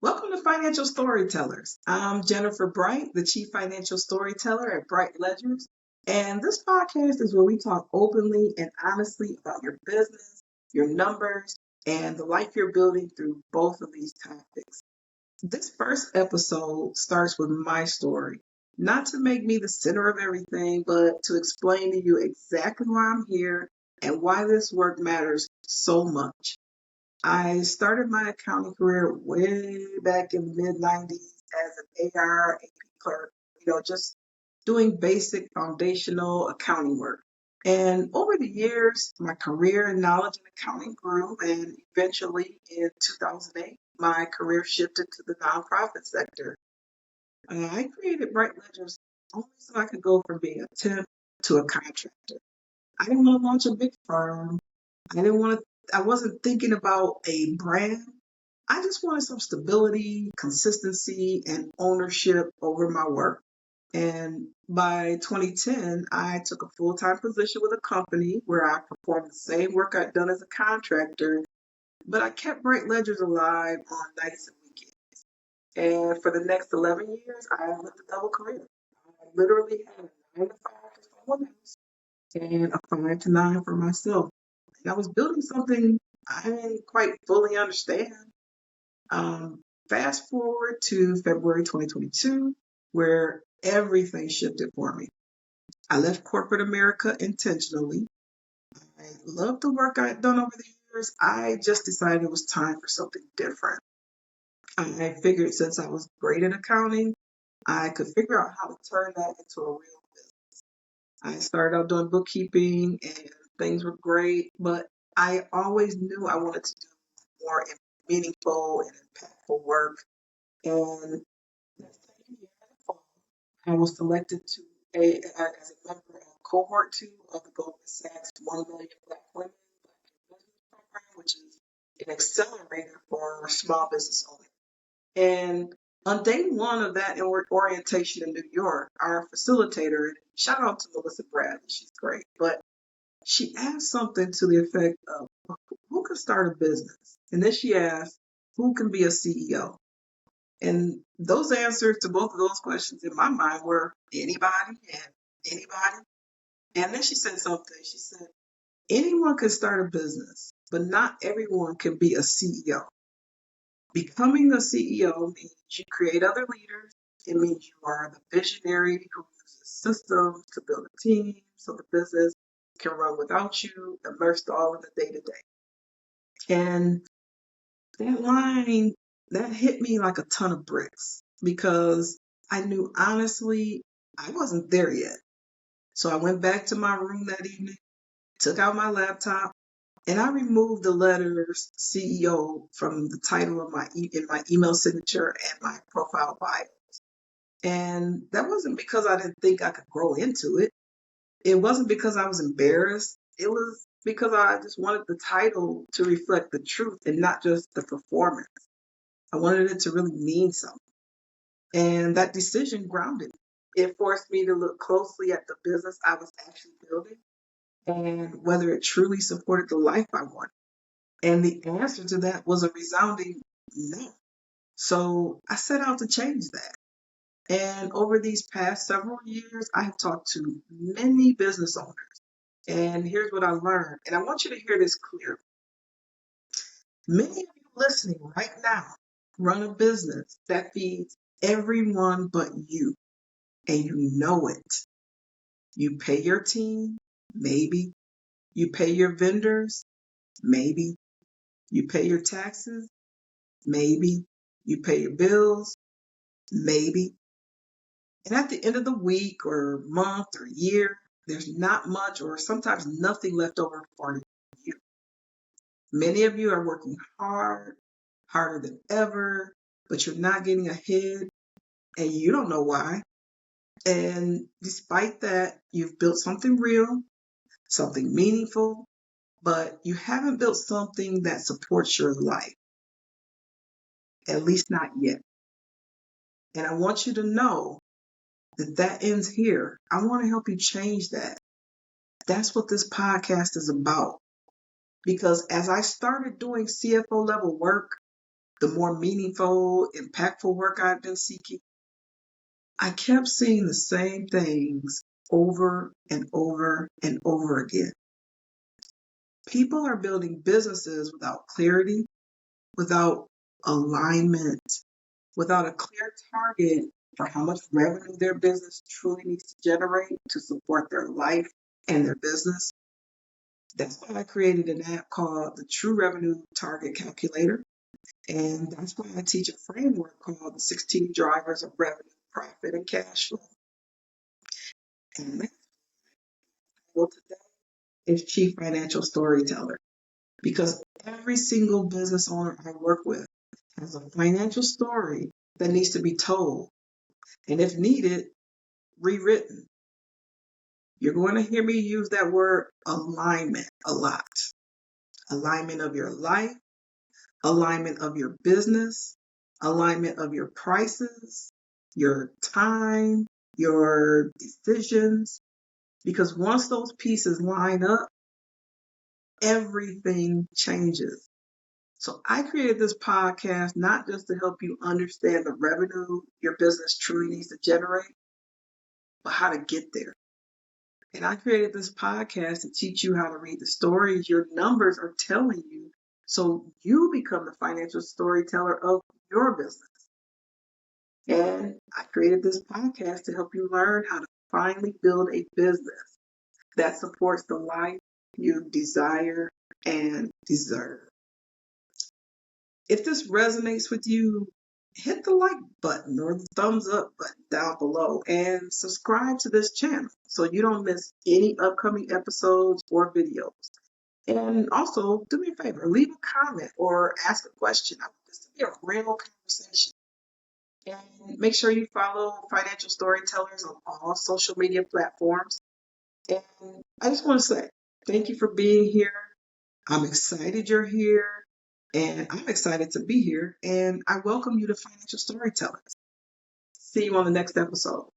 Welcome to Financial Storytellers. I'm Jennifer Bright, the Chief Financial Storyteller at Bright Ledgers. And this podcast is where we talk openly and honestly about your business, your numbers, and the life you're building through both of these topics. This first episode starts with my story, not to make me the center of everything, but to explain to you exactly why I'm here and why this work matters so much. I started my accounting career way back in the mid 90s as an AR, AP clerk, just doing basic foundational accounting work. And over the years, my career and knowledge in accounting grew, and eventually in 2008, my career shifted to the nonprofit sector. I created Bright Ledgers only so I could go from being a temp to a contractor. I didn't want to launch a big firm. I wasn't thinking about a brand. I just wanted some stability, consistency, and ownership over my work. And by 2010, I took a full-time position with a company where I performed the same work I'd done as a contractor, but I kept Bright Ledgers alive on nights and weekends. And for the next 11 years, I lived a double career. I literally had a 9 to 5 for someone else and a 5 to 9 for myself. And I was building something I didn't quite fully understand. Fast forward to February 2022, where everything shifted for me. I left corporate America intentionally. I loved the work I had done over the years. I just decided it was time for something different. I figured since I was great at accounting, I could figure out how to turn that into a real business. I started out doing bookkeeping and things were great, but I always knew I wanted to do more meaningful and impactful work. And that same year in the fall, I was selected to as a member of cohort 2 of the Goldman Sachs 1 Million Black Women Black in Business program, which is an accelerator for small business owners. And on day one of that orientation in New York, our facilitator, shout out to Melissa Bradley, she's great, but she asked something to the effect of who can start a business? And then she asked, who can be a CEO? And those answers to both of those questions in my mind were anybody and anybody. And then she said something. She said, anyone can start a business, but not everyone can be a CEO. Becoming a CEO means you create other leaders. It means you are the visionary who uses systems to build a team so the business can run without you, immersed all in the day to day. And that line, that hit me like a ton of bricks because I knew honestly I wasn't there yet. So I went back to my room that evening, took out my laptop, and I removed the letters CEO from the title of in my email signature and my profile bio. And that wasn't because I didn't think I could grow into it. It wasn't because I was embarrassed. It was because I just wanted the title to reflect the truth and not just the performance. I wanted it to really mean something. And that decision grounded me. It forced me to look closely at the business I was actually building and whether it truly supported the life I wanted. And the answer to that was a resounding no. So I set out to change that. And over these past several years, I have talked to many business owners. And here's what I learned. And I want you to hear this clearly. Many of you listening right now run a business that feeds everyone but you, and you know it. You pay your team, maybe. You pay your vendors, maybe. You pay your taxes, maybe. You pay your bills, maybe. And at the end of the week or month or year, there's not much or sometimes nothing left over for you. Many of you are working hard, harder than ever, but you're not getting ahead and you don't know why. And despite that, you've built something real, something meaningful, but you haven't built something that supports your life, at least not yet. And I want you to know that ends here. I want to help you change that. That's what this podcast is about. Because as I started doing CFO level work, the more meaningful, impactful work I've been seeking, I kept seeing the same things over and over and over again. People are building businesses without clarity, without alignment, without a clear target for how much revenue their business truly needs to generate to support their life and their business. That's why I created an app called the True Revenue Target Calculator. And that's why I teach a framework called the 16 Drivers of Revenue, Profit, and Cash Flow. And my title today is Chief Financial Storyteller, because every single business owner I work with has a financial story that needs to be told, and if needed, rewritten. You're going to hear me use that word alignment a lot. Alignment of your life, alignment of your business, alignment of your prices, your time, your decisions. Because once those pieces line up, everything changes. So I created this podcast not just to help you understand the revenue your business truly needs to generate, but how to get there. And I created this podcast to teach you how to read the stories your numbers are telling you so you become the financial storyteller of your business. And I created this podcast to help you learn how to finally build a business that supports the life you desire and deserve. If this resonates with you, hit the like button or the thumbs up button down below and subscribe to this channel so you don't miss any upcoming episodes or videos. And also, do me a favor, leave a comment or ask a question. I want this to be a real conversation. And make sure you follow Financial Storytellers on all social media platforms. And I just want to say thank you for being here. I'm excited you're here. And I'm excited to be here. And I welcome you to Financial Storytellers. See you on the next episode.